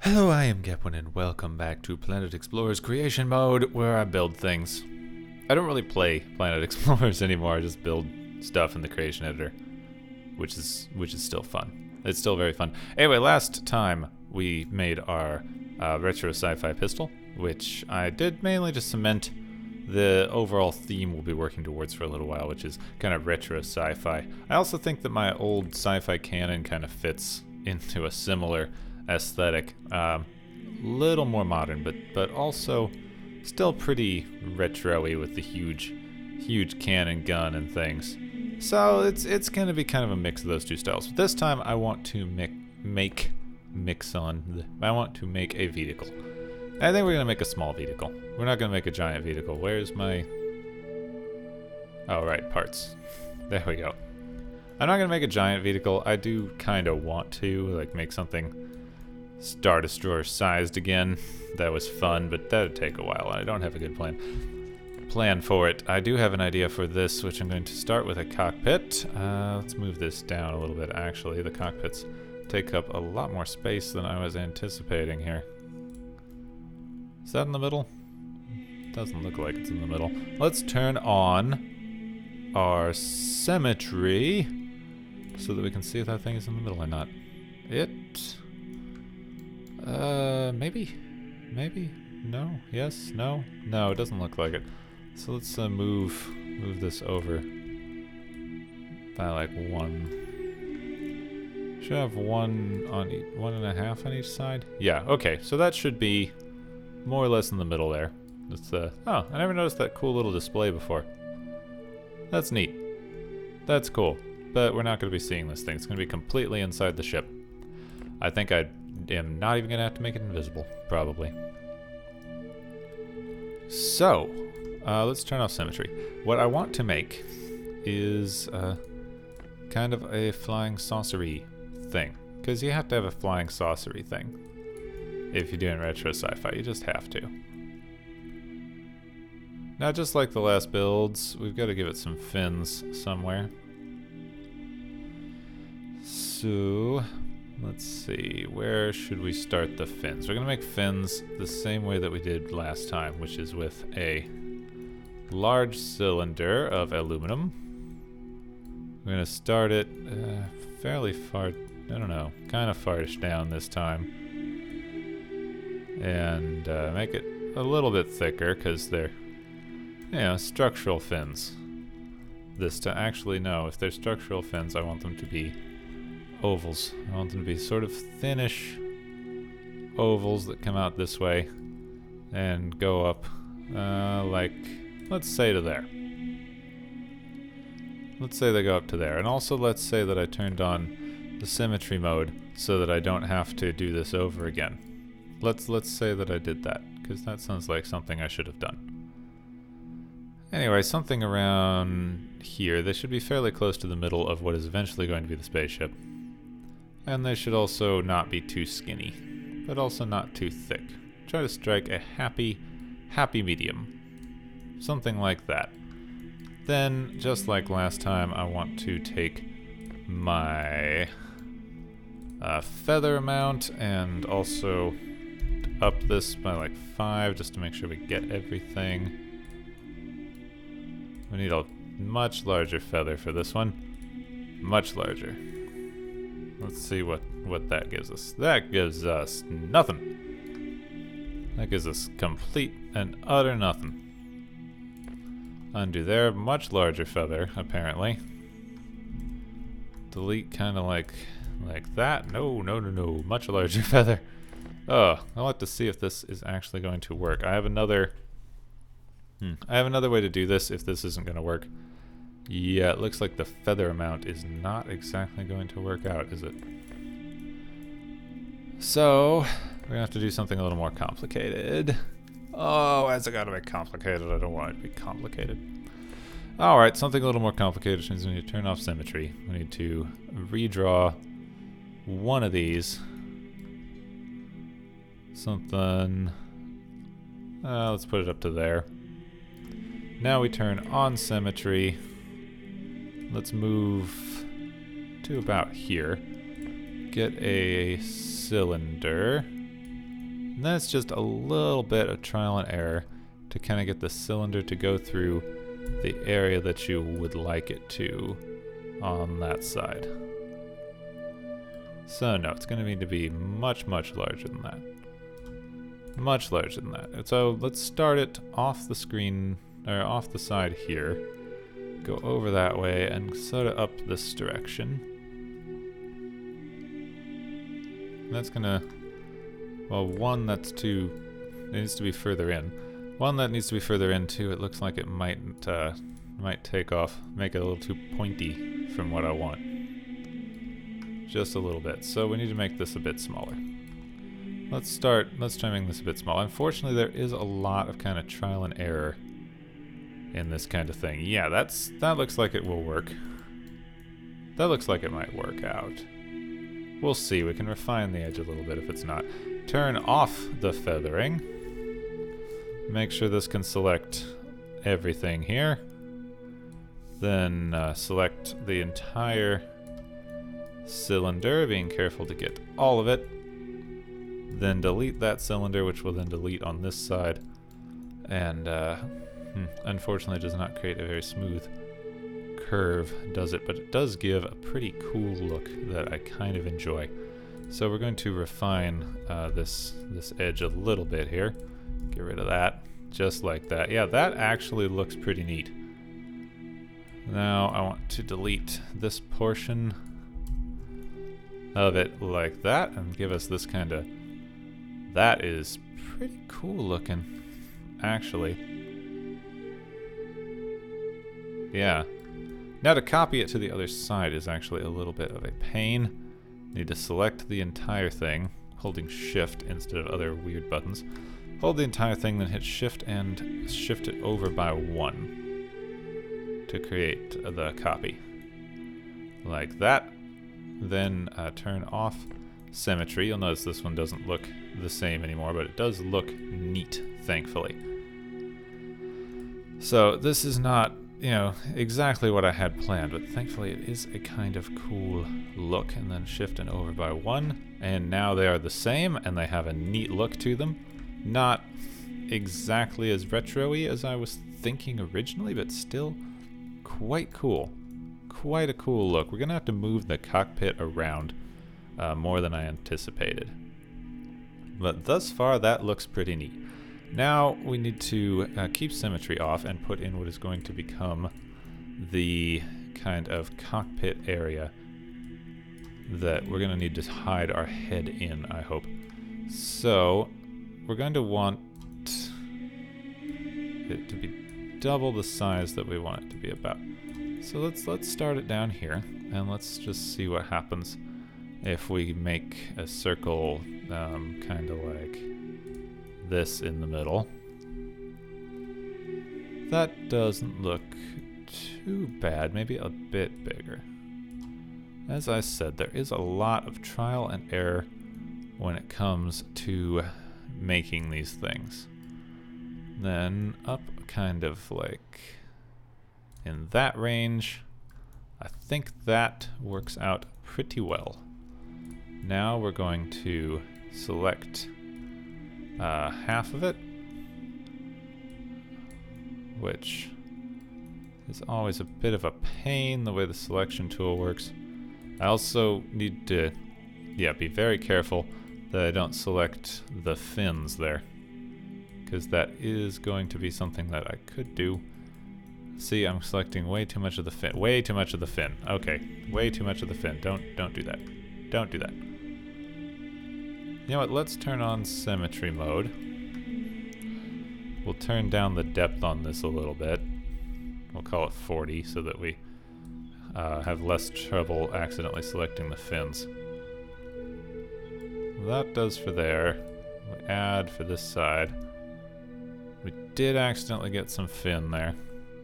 Hello, I am Gepwin, and welcome back to Planet Explorers Creation Mode, where I build things. I don't really play Planet Explorers anymore. I just build stuff in the creation editor, which is still fun. It's still very fun. Anyway, last time we made our retro sci-fi pistol, which I did mainly to cement the overall theme we'll be working towards for a little while, which is kind of retro sci-fi. I also think that my old sci-fi canon kind of fits into a similar aesthetic, little more modern, but also still pretty retro-y with the huge cannon gun and things. So it's gonna be kind of a mix of those two styles. But this time I want to make a vehicle. I think we're gonna make a small vehicle. We're not gonna make a giant vehicle. Where's my... Oh, right, parts. There we go. I'm not gonna make a giant vehicle. I do kind of want to, like, make something Star Destroyer sized again. That was fun, but that'd take a while, and I don't have a good plan for it. I do have an idea for this, which I'm going to start with a cockpit. Let's move this down a little bit, actually. The cockpits take up a lot more space than I was anticipating here. Is that in the middle? Doesn't look like it's in the middle. Let's turn on our symmetry so that we can see if that thing is in the middle or not. Maybe? No? Yes? No? No, it doesn't look like it. So let's move this over by like one. Should have one and a half on each side? Yeah, okay, so that should be more or less in the middle there. It's oh, I never noticed that cool little display before. That's neat. That's cool. But we're not going to be seeing this thing. It's going to be completely inside the ship. I think I am not even going to have to make it invisible, probably. So, let's turn off symmetry. What I want to make is kind of a flying saucery thing. Because you have to have a flying saucery thing. If you're doing retro sci-fi, you just have to. Now, just like the last builds, we've got to give it some fins somewhere. So, let's see, where should we start the fins? We're going to make fins the same way that we did last time, which is with a large cylinder of aluminum. We're going to start it fairly far, I don't know, kind of farish down this time. And make it a little bit thicker because they're, you know, structural fins. Actually, no, if they're structural fins, I want them to be ovals. I want them to be sort of thinnish ovals that come out this way and go up, like, let's say to there. Let's say they go up to there. And also let's say that I turned on the symmetry mode so that I don't have to do this over again. Let's say that I did that, because that sounds like something I should have done. Anyway, something around here. They should be fairly close to the middle of what is eventually going to be the spaceship. And they should also not be too skinny, but also not too thick. Try to strike a happy medium. Something like that. Then, just like last time, I want to take my feather amount and also up this by like 5 just to make sure we get everything. We need a much larger feather for this one. Much larger. Let's see what that gives us. That gives us nothing. That gives us complete and utter nothing. Undo there. Much larger feather, apparently. Delete kind of like that. No. Much larger feather. Oh, I'll have to see if this is actually going to work. I have another way to do this if this isn't going to work. Yeah, it looks like the feather amount is not exactly going to work out, is it? So, we're going to have to do something a little more complicated. Oh, why's it got to be complicated? I don't want it to be complicated. Alright, something a little more complicated, which means we need to turn off symmetry. We need to redraw one of these. Something... let's put it up to there. Now we turn on symmetry. Let's move to about here. Get a cylinder. And that's just a little bit of trial and error to kind of get the cylinder to go through the area that you would like it to on that side. So no, it's going to need to be much, much larger than that. Much larger than that. And so let's start it off the screen, or off the side here. Go over that way and sort of up this direction. And that's gonna, well, one that's too, it needs to be further in. One that needs to be further in too, it looks like it might take off, make it a little too pointy from what I want. Just a little bit. So we need to make this a bit smaller. Let's try making this a bit smaller. Unfortunately, there is a lot of kind of trial and error in this kind of thing. Yeah, that looks like it will work. That looks like it might work out. We'll see. We can refine the edge a little bit if it's not. Turn off the feathering. Make sure this can select everything here. Then select the entire cylinder, being careful to get all of it. Then delete that cylinder, which will then delete on this side. And unfortunately, it does not create a very smooth curve, does it? But it does give a pretty cool look that I kind of enjoy. So we're going to refine this edge a little bit here. Get rid of that, just like that. Yeah, that actually looks pretty neat. Now I want to delete this portion of it like that and give us this kind of, that is pretty cool looking, actually. Yeah. Now to copy it to the other side is actually a little bit of a pain. Need to select the entire thing, holding shift instead of other weird buttons. Hold the entire thing, then hit shift and shift it over by 1 to create the copy. Like that. Then turn off symmetry. You'll notice this one doesn't look the same anymore, but it does look neat, thankfully. So this is not, you know, exactly what I had planned, but thankfully it is a kind of cool look. And then shift and over by 1, and now they are the same, and they have a neat look to them. Not exactly as retro-y as I was thinking originally, but still quite cool. Quite a cool look. We're gonna have to move the cockpit around more than I anticipated. But thus far, that looks pretty neat. Now we need to keep symmetry off and put in what is going to become the kind of cockpit area that we're going to need to hide our head in, I hope. So we're going to want it to be double the size that we want it to be about. So let's start it down here, and let's just see what happens if we make a circle kind of like this in the middle. That doesn't look too bad, maybe a bit bigger. As I said, there is a lot of trial and error when it comes to making these things. Then up kind of like in that range. I think that works out pretty well. Now we're going to select half of it, which is always a bit of a pain the way the selection tool works. I also need to, be very careful that I don't select the fins there, because that is going to be something that I could do. See, I'm selecting way too much of the fin. Way too much of the fin. Okay, way too much of the fin. Don't do that. Don't do that. You know what? Let's turn on symmetry mode. We'll turn down the depth on this a little bit. We'll call it 40 so that we have less trouble accidentally selecting the fins. That does for there. We add for this side. We did accidentally get some fin there,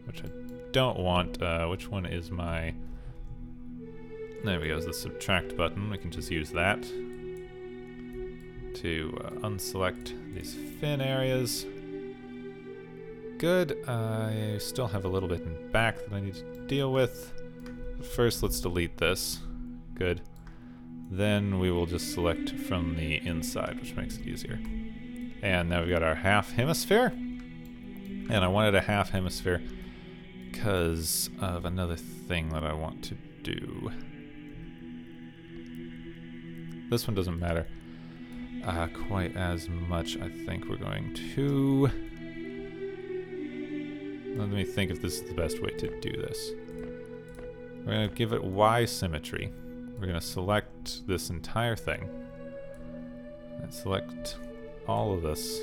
which I don't want. Which one is my... There we go, the subtract button. We can just use that to unselect these fin areas. Good. I still have a little bit in back that I need to deal with. But first, let's delete this. Good. Then we will just select from the inside, which makes it easier. And now we've got our half hemisphere. And I wanted a half hemisphere because of another thing that I want to do. This one doesn't matter quite as much. I think we're going to... Let me think if this is the best way to do this. We're going to give it Y symmetry. We're going to select this entire thing. And select all of this.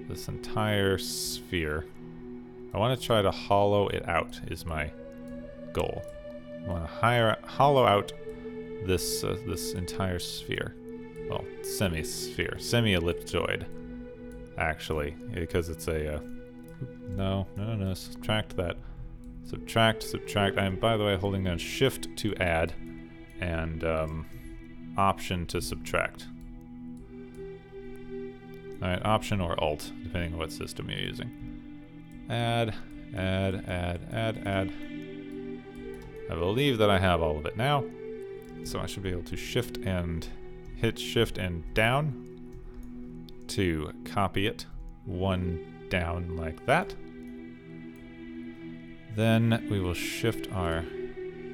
This entire sphere. I want to try to hollow it out is my goal. I want to hollow out this this entire sphere. Well, semi-sphere. Semi-ellipsoid, actually. Because it's a... No, subtract that. Subtract. I am, by the way, holding down Shift to add and Option to subtract. Alright, Option or Alt, depending on what system you're using. Add. I believe that I have all of it now. So I should be able to hit Shift and down to copy it. One down like that. Then we will shift our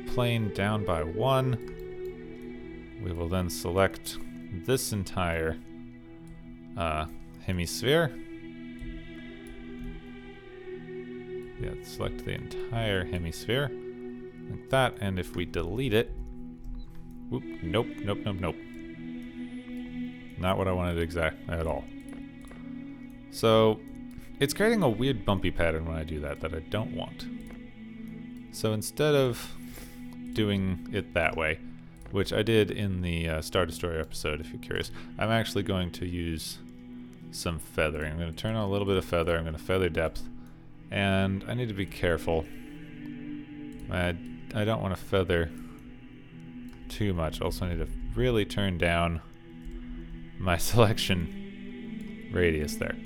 plane down by 1. We will then select this entire hemisphere. Yeah, select the entire hemisphere like that, and if we delete it, whoop, nope. Not what I wanted exactly at all. So it's creating a weird bumpy pattern when I do that I don't want. So instead of doing it that way, which I did in the Star Destroyer episode if you're curious, I'm actually going to use some feathering. I'm going to turn on a little bit of feather. I'm going to feather depth, and I need to be careful. I don't want to feather too much. Also, I need to really turn down my selection radius there.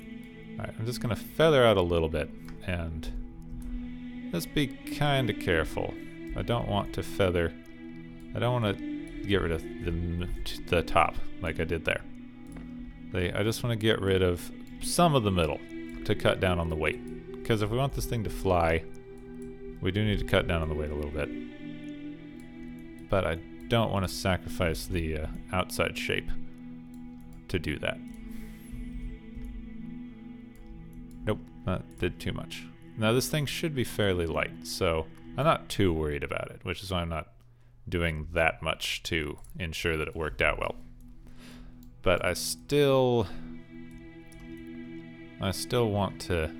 Alright, I'm just going to feather out a little bit and just be kind of careful. I don't want to feather. I don't want to get rid of the top like I did there. I just want to get rid of some of the middle to cut down on the weight. Because if we want this thing to fly, we do need to cut down on the weight a little bit. But I don't want to sacrifice the outside shape to do that. Nope, that did too much. Now this thing should be fairly light, so I'm not too worried about it, which is why I'm not doing that much to ensure that it worked out well. But I still want to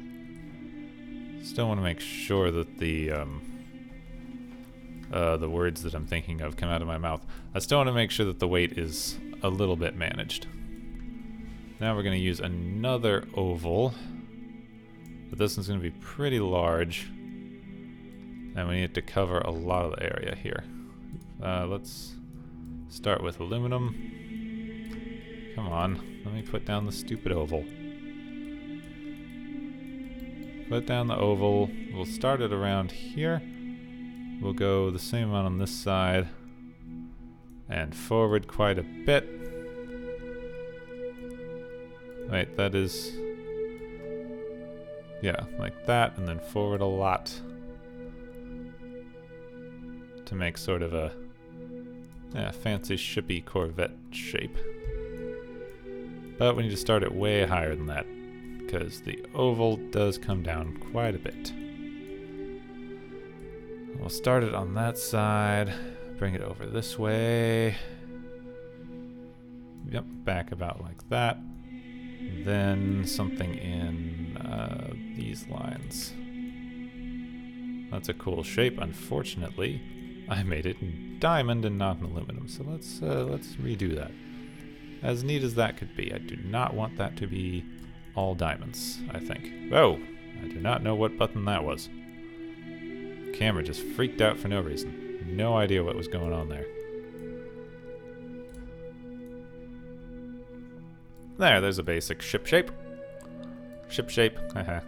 make sure that the words that I'm thinking of come out of my mouth. I still want to make sure that the weight is a little bit managed. Now we're going to use another oval, but this one's going to be pretty large, and we need to cover a lot of the area here. Let's start with aluminum. Come on, let me put down the stupid oval. Put down the oval. We'll start it around here. We'll go the same amount on this side and forward quite a bit. Wait, that is... yeah, like that, and then forward a lot to make sort of a fancy shippy Corvette shape. But we need to start it way higher than that, because the oval does come down quite a bit. We'll start it on that side, bring it over this way. Yep, back about like that. Then something in these lines. That's a cool shape. Unfortunately, I made it in diamond and not in aluminum. So let's redo that. As neat as that could be, I do not want that to be all diamonds, I think. Oh, I do not know what button that was. Camera just freaked out for no reason. No idea what was going on there. There's a basic ship shape. Ship shape, haha.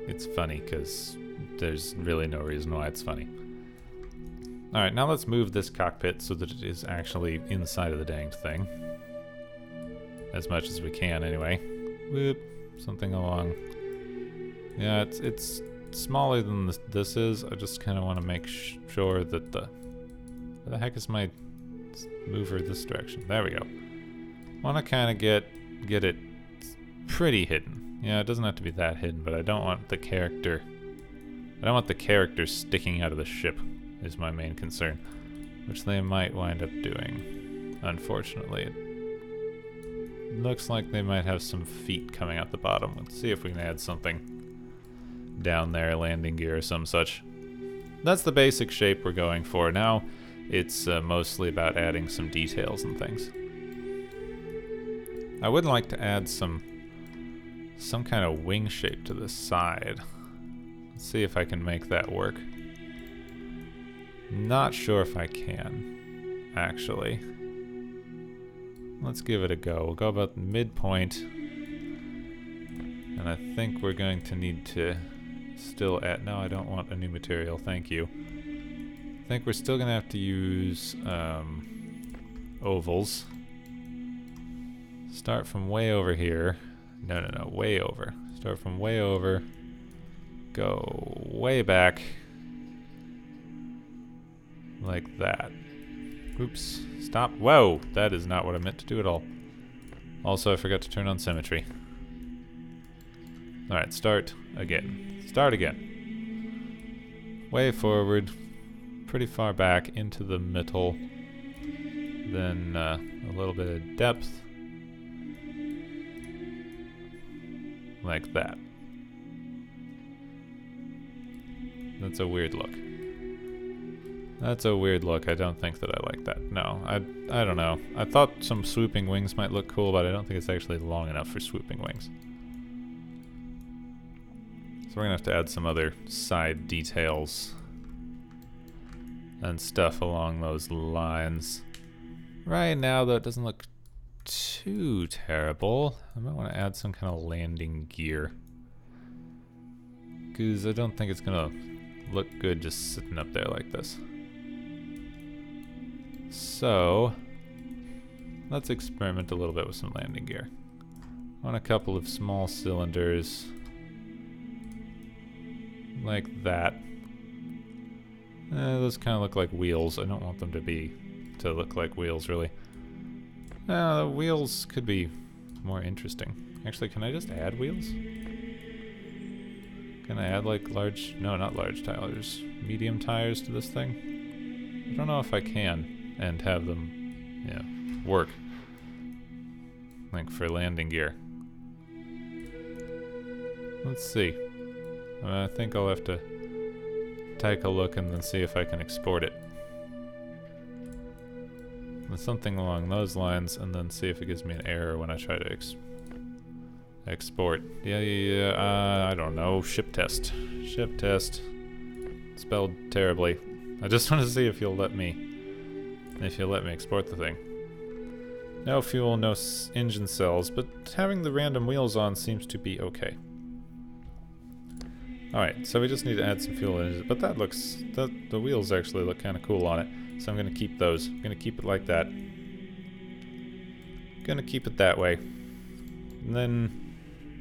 It's funny because there's really no reason why it's funny. Alright, now let's move this cockpit so that it is actually inside of the danged thing. as much as we can anyway. Whoop, something along. Yeah, it's smaller than this is. I just kind of want to make sure that where the heck is my mover this direction? There we go. Want to kind of get it pretty hidden. Yeah, it doesn't have to be that hidden, but I don't want the character. I don't want the character sticking out of the ship. Is my main concern, which they might wind up doing. Unfortunately, it looks like they might have some feet coming out the bottom. Let's see if we can add something down there, landing gear or some such. That's the basic shape we're going for. Now it's mostly about adding some details and things. I would like to add some kind of wing shape to this side. Let's see if I can make that work. Not sure if I can, actually. Let's give it a go. We'll go about midpoint. And I think we're going to need to still add... No, I don't want a new material, thank you. I think we're still going to have to use ovals. Start from way over here. No, way over. Start from way over. Go way back. Like that. Oops. Stop. Whoa! That is not what I meant to do at all. Also, I forgot to turn on symmetry. Alright, start again. Start again. Way forward. Pretty far back into the middle. Then a little bit of depth. Like that. That's a weird look. That's a weird look. I don't think that I like that. No, I don't know. I thought some swooping wings might look cool, but I don't think it's actually long enough for swooping wings. So we're gonna have to add some other side details and stuff along those lines. Right now, though, it doesn't look too terrible. I might want to add some kind of landing gear, because I don't think it's gonna look good just sitting up there like this. So let's experiment a little bit with some landing gear. On a couple of small cylinders like that. Those kind of look like wheels. I don't want them to look like wheels, really. The wheels could be more interesting. Actually, can I just add wheels? Can I add like large, no, not large tires, medium tires to this thing? I don't know if I can and have them, yeah, work. Like for landing gear. Let's see. I think I'll have to take a look and then see if I can export it. Something along those lines, and then see if it gives me an error when I try to export. Yeah, I don't know. Ship test. Ship test. Spelled terribly. I just want to see if you'll let me export the thing. No fuel, no engine cells, but having the random wheels on seems to be okay. Alright, so we just need to add some fuel in it, but the wheels actually look kind of cool on it. So I'm going to keep those. I'm going to keep it like that. Going to keep it that way. And then,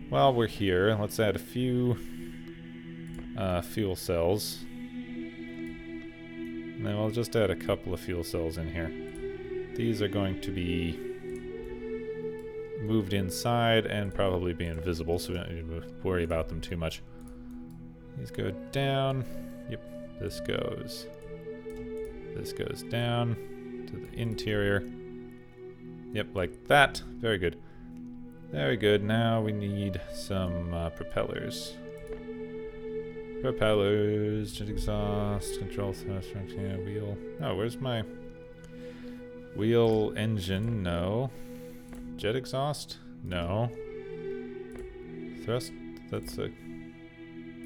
while we're here, let's add a few fuel cells. And then we'll just add a couple of fuel cells in here. These are going to be moved inside and probably be invisible, so we don't need to worry about them too much. These go down. Yep, this goes down to the interior. Yep, like that. Very good. Very good. Now we need some propellers. Propellers, jet exhaust, control thrust, wheel. Oh, where's my wheel engine? No. Jet exhaust? No. Thrust, that's a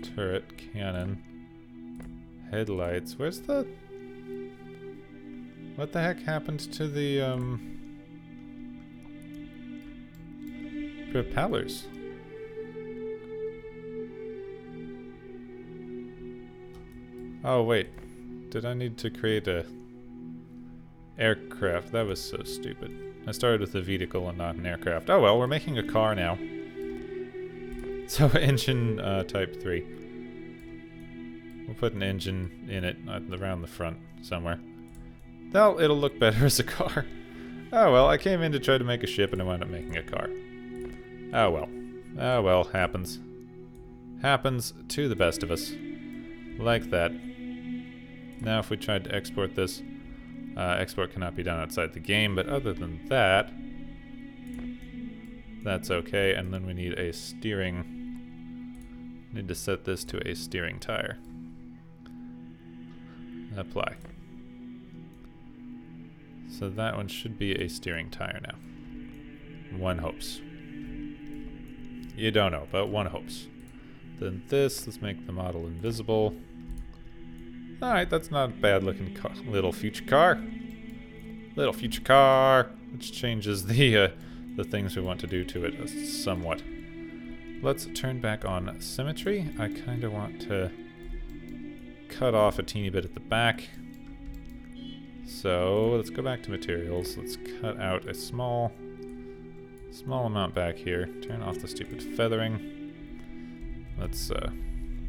turret, cannon. Headlights. Where's the... What the heck happened to the, propellers? Oh, wait. Did I need to create a... Aircraft. That was so stupid. I started with a vehicle and not an aircraft. Oh well, we're making a car now. So engine type 3. We'll put an engine in it around the front somewhere. Well, it'll look better as a car. Oh well, I came in to try to make a ship and I wound up making a car. Oh well. Oh well, happens. Happens to the best of us. Like that. Now if we tried to export this, export cannot be done outside the game, but other than that, that's okay. And then we need a steering. Need to set this to a steering tire. Apply. So that one should be a steering tire now. One hopes. You don't know, but one hopes. Then this, let's make the model invisible. Alright, that's not a bad looking car. Little future car. Little future car. Which changes the things we want to do to it somewhat. Let's turn back on symmetry. I kind of want to cut off a teeny bit at the back. So let's go back to materials. Let's cut out a small amount back here. Turn off the stupid feathering. Let's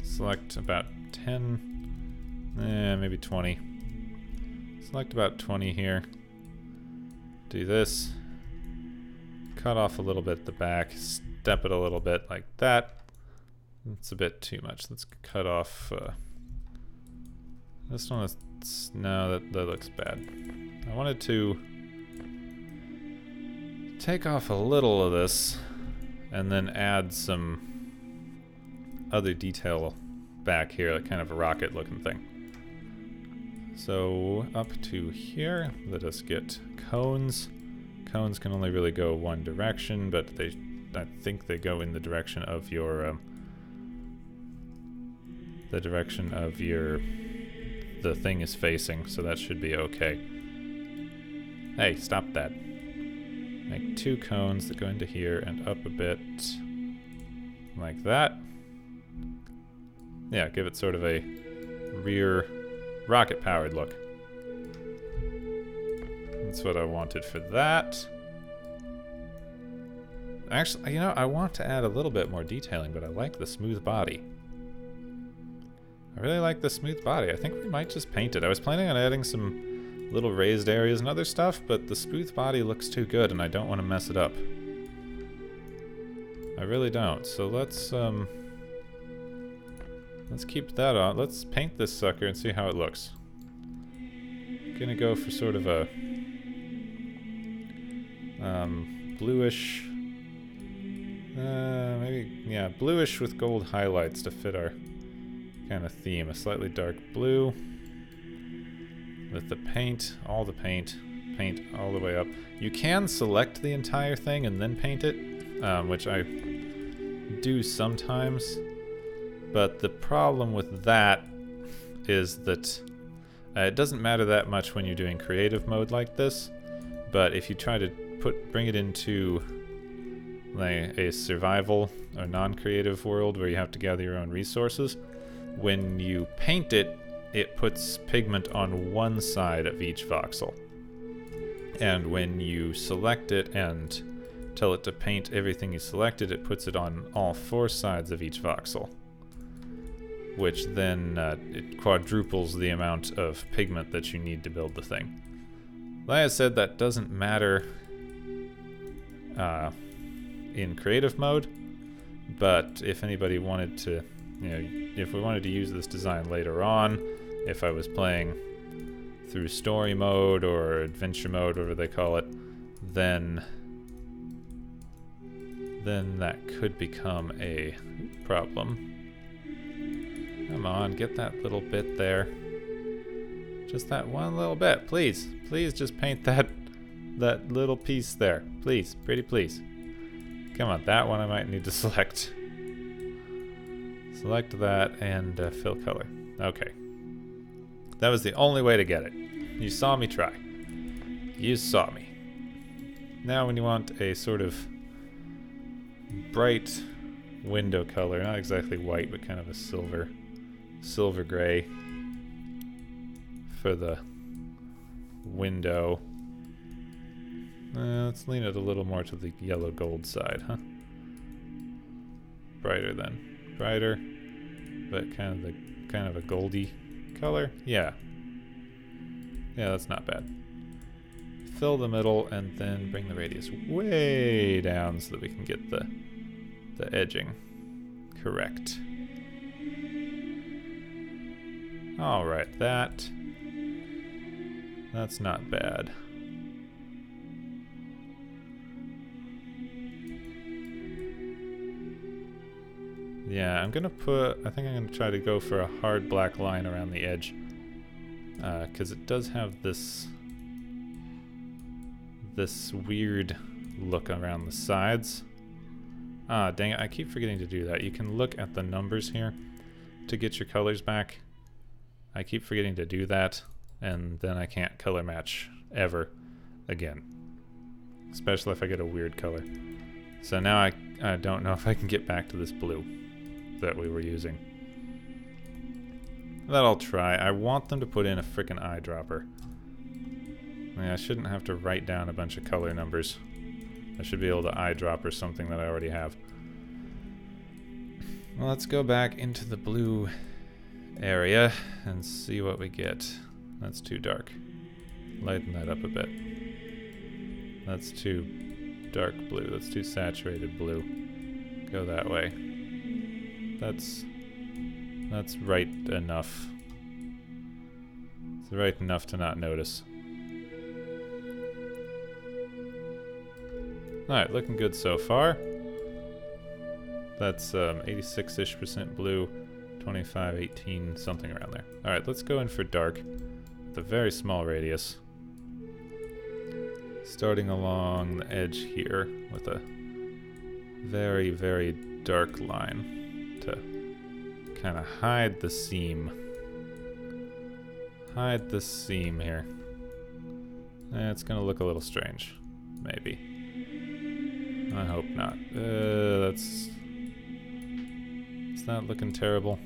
select about 10, maybe 20. Select about 20 here. Do this. Cut off a little bit at the back. Step it a little bit like that. It's a bit too much. Let's cut off this one. No, that looks bad. I wanted to take off a little of this and then add some other detail back here, like kind of a rocket looking thing. So up to here, let us get cones. Cones can only really go one direction, but I think they go in the direction of your the thing is facing, so that should be okay. Hey, stop that. Make 2 cones that go into here and up a bit like that. Yeah, give it sort of a rear rocket powered look. That's what I wanted for that. Actually, you know, I want to add a little bit more detailing, but I like the smooth body. I really like the smooth body. I think we might just paint it. I was planning on adding some little raised areas and other stuff, but the smooth body looks too good and I don't want to mess it up. I really don't. So let's keep that on. Let's paint this sucker and see how it looks. Gonna go for sort of a bluish, maybe, yeah, bluish with gold highlights to fit our kind of theme. A slightly dark blue with the paint, all the paint all the way up. You can select the entire thing and then paint it, which I do sometimes, but the problem with that is that it doesn't matter that much when you're doing creative mode like this, but if you try to bring it into like a survival or non-creative world where you have to gather your own resources, when you paint it, it puts pigment on one side of each voxel. And when you select it and tell it to paint everything you selected, it puts it on all 4 sides of each voxel. Which then it quadruples the amount of pigment that you need to build the thing. Like I said, that doesn't matter in creative mode, but if anybody wanted to, you know, if we wanted to use this design later on, if I was playing through story mode or adventure mode, whatever they call it, then that could become a problem. Come on, get that little bit there. Just that one little bit, please. Please just paint that little piece there. Please, pretty please. Come on, that one I might need to select. Select that and fill color. Okay. That was the only way to get it. You saw me try. You saw me. Now when you want a sort of bright window color, not exactly white, but kind of a silver gray for the window. Let's lean it a little more to the yellow gold side, huh? Brighter then. Brighter, but kind of a goldy color. Yeah. Yeah, that's not bad. Fill the middle and then bring the radius way down so that we can get the edging correct. All right, that's not bad. Yeah, I think I'm gonna try to go for a hard black line around the edge, because it does have this weird look around the sides. Ah, dang it, I keep forgetting to do that. You can look at the numbers here to get your colors back. I keep forgetting to do that, and then I can't color match ever again. Especially if I get a weird color. So now I don't know if I can get back to this blue that we were using. That I'll try. I want them to put in a frickin' eyedropper. I shouldn't have to write down a bunch of color numbers. I should be able to eyedropper something that I already have. Well, let's go back into the blue area and see what we get. That's too dark. Lighten that up a bit. That's too dark blue. That's too saturated blue. Go that way. That's right enough. It's right enough to not notice. Alright, looking good so far. That's 86-ish% blue, 25, 18, something around there. Alright, let's go in for dark with a very small radius. Starting along the edge here with a very, very dark line to kind of hide the seam. Hide the seam here. It's gonna look a little strange, maybe. I hope not. It's not looking terrible.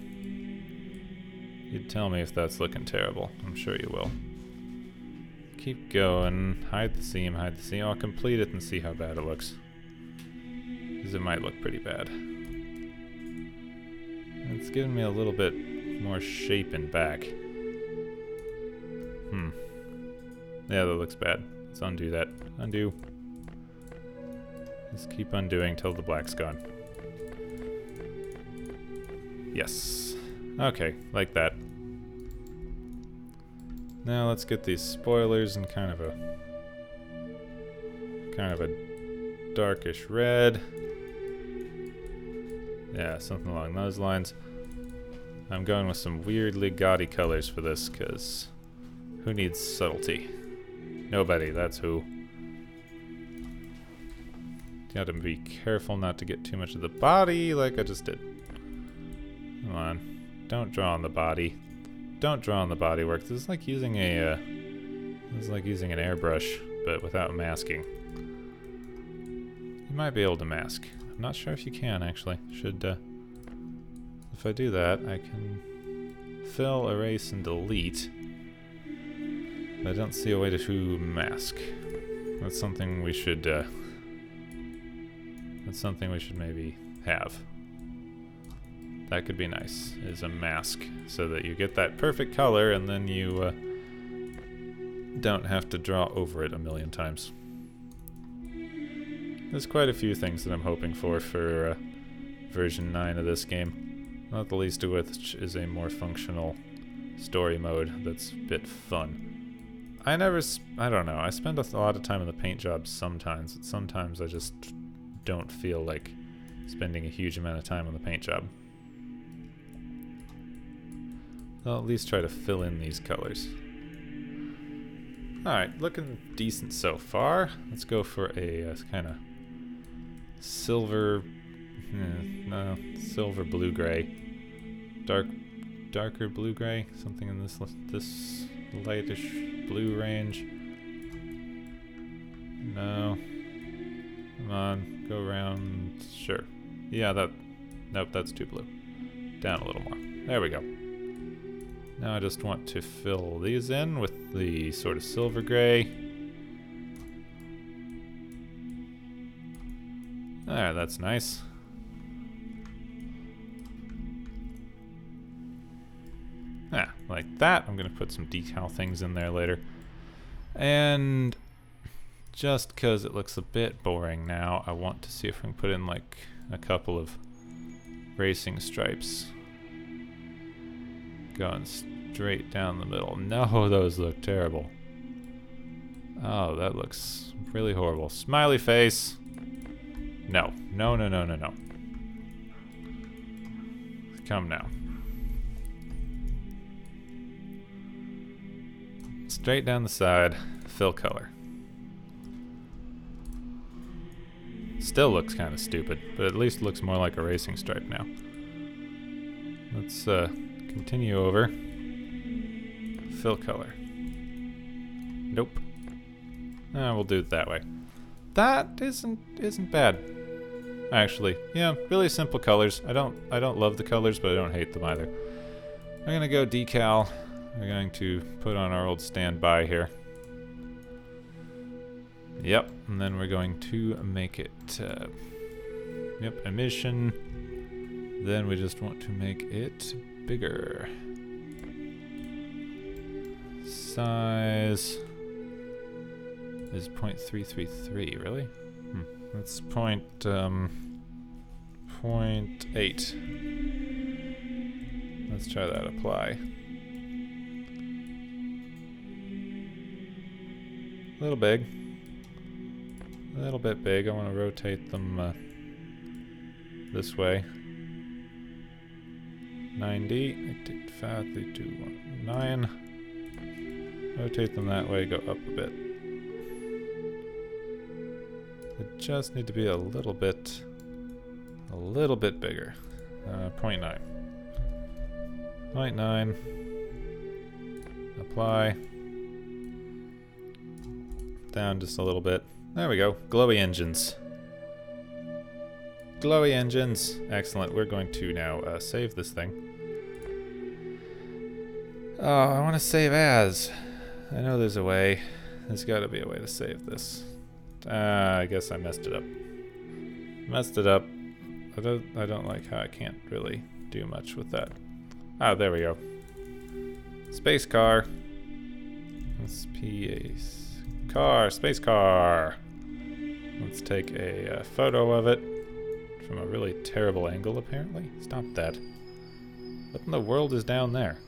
You'd tell me if that's looking terrible. I'm sure you will. Keep going. Hide the seam, hide the seam. I'll complete it and see how bad it looks. Because it might look pretty bad. It's giving me a little bit more shape in back. Yeah, that looks bad. Let's undo that. Undo. Just keep undoing till the black's gone. Yes. Okay, like that. Now let's get these spoilers in kind of a darkish red. Yeah, something along those lines. I'm going with some weirdly gaudy colors for this, because who needs subtlety? Nobody, that's who. You have to be careful not to get too much of the body, like I just did. Come on. Don't draw on the body. Don't draw on the body work. This is like using an airbrush, but without masking. You might be able to mask. I'm not sure if you can, actually. If I do that, I can fill, erase, and delete. But I don't see a way to mask. That's something we should maybe have. That could be nice, is a mask, so that you get that perfect color and then you don't have to draw over it a million times. There's quite a few things that I'm hoping for version 9 of this game, not the least of which is a more functional story mode that's a bit fun. I don't know, I spend a lot of time in the paint job sometimes, but sometimes I just don't feel like spending a huge amount of time on the paint job. I'll at least try to fill in these colors. Alright, looking decent so far. Let's go for a kind of silver, silver blue-gray. Darker blue-gray, something in this lightish blue range. No. Come on, go around, sure. Yeah, nope, that's too blue. Down a little more. There we go. Now I just want to fill these in with the sort of silver gray. There, that's nice. Yeah, like that. I'm gonna put some decal things in there later. And just because it looks a bit boring now, I want to see if we can put in like a couple of racing stripes going straight down the middle. No, those look terrible. Oh, that looks really horrible. Smiley face. No, no, no, no, no, no. Come now. Straight down the side, fill color. Still looks kind of stupid, but at least looks more like a racing stripe now. Let's continue over. Fill color. Nope. We'll do it that way. That isn't bad. Actually, yeah, really simple colors. I don't love the colors, but I don't hate them either. I'm gonna go decal. We're going to put on our old standby here. Yep, and then we're going to make it, yep, emission. Then we just want to make it bigger. Size is 0.333, really? That's 0.8. Let's try that, apply. A little big. A little bit big. I want to rotate them this way. 90, 85, 32, 9. Rotate them that way, go up a bit. They just need to be a little bit bigger. 0.9. 0.9. Apply. Down just a little bit. There we go. Glowy engines. Glowy engines. Excellent. We're going to now save this thing. Oh, I want to save as. I know there's a way. There's got to be a way to save this. I guess I messed it up. Messed it up. I don't like how I can't really do much with that. Oh, there we go. Space car. Space car. Let's take a photo of it from a really terrible angle, apparently. Stop that. What in the world is down there?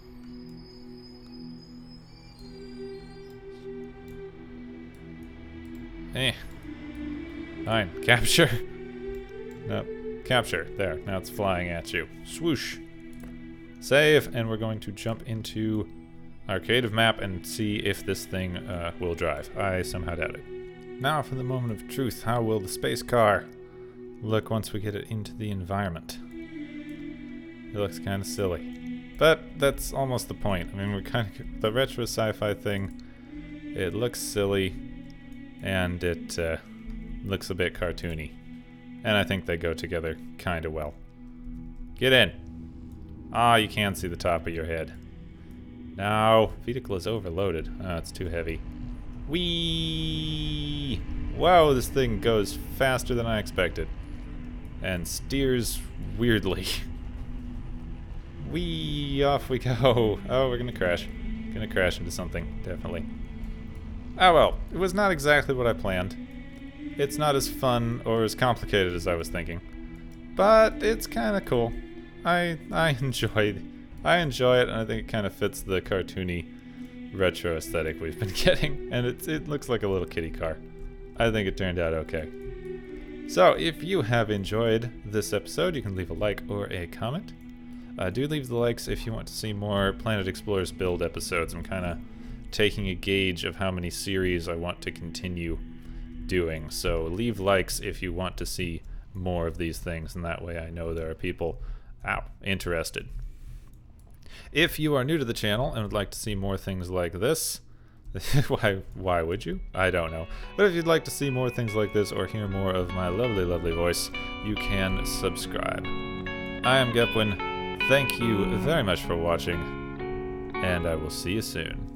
Fine. Capture. Nope. Capture. There. Now it's flying at you. Swoosh. Save, and we're going to jump into our creative map and see if this thing will drive. I somehow doubt it. Now for the moment of truth. How will the space car look once we get it into the environment? It looks kind of silly. But that's almost the point. I mean, we're kind of... The retro sci-fi thing, it looks silly, and it looks a bit cartoony. And I think they go together kind of well. Get in. Ah, you can't see the top of your head. No, vehicle is overloaded. Oh, it's too heavy. Whee! Wow, this thing goes faster than I expected. And steers weirdly. Whee! Off we go. Oh, we're gonna crash. Gonna crash into something, definitely. Oh well, it was not exactly what I planned. It's not as fun or as complicated as I was thinking. But it's kind of cool. I enjoy it, and I think it kind of fits the cartoony retro aesthetic we've been getting, and it looks like a little kitty car. I think it turned out okay. So, if you have enjoyed this episode, you can leave a like or a comment. Do leave the likes if you want to see more Planet Explorers build episodes. I'm kind of taking a gauge of how many series I want to continue doing, so leave likes if you want to see more of these things, and that way I know there are people interested. If you are new to the channel and would like to see more things like this, why would you? I don't know. But if you'd like to see more things like this or hear more of my lovely, lovely voice, you can subscribe. I am Gepwin. Thank you very much for watching, and I will see you soon.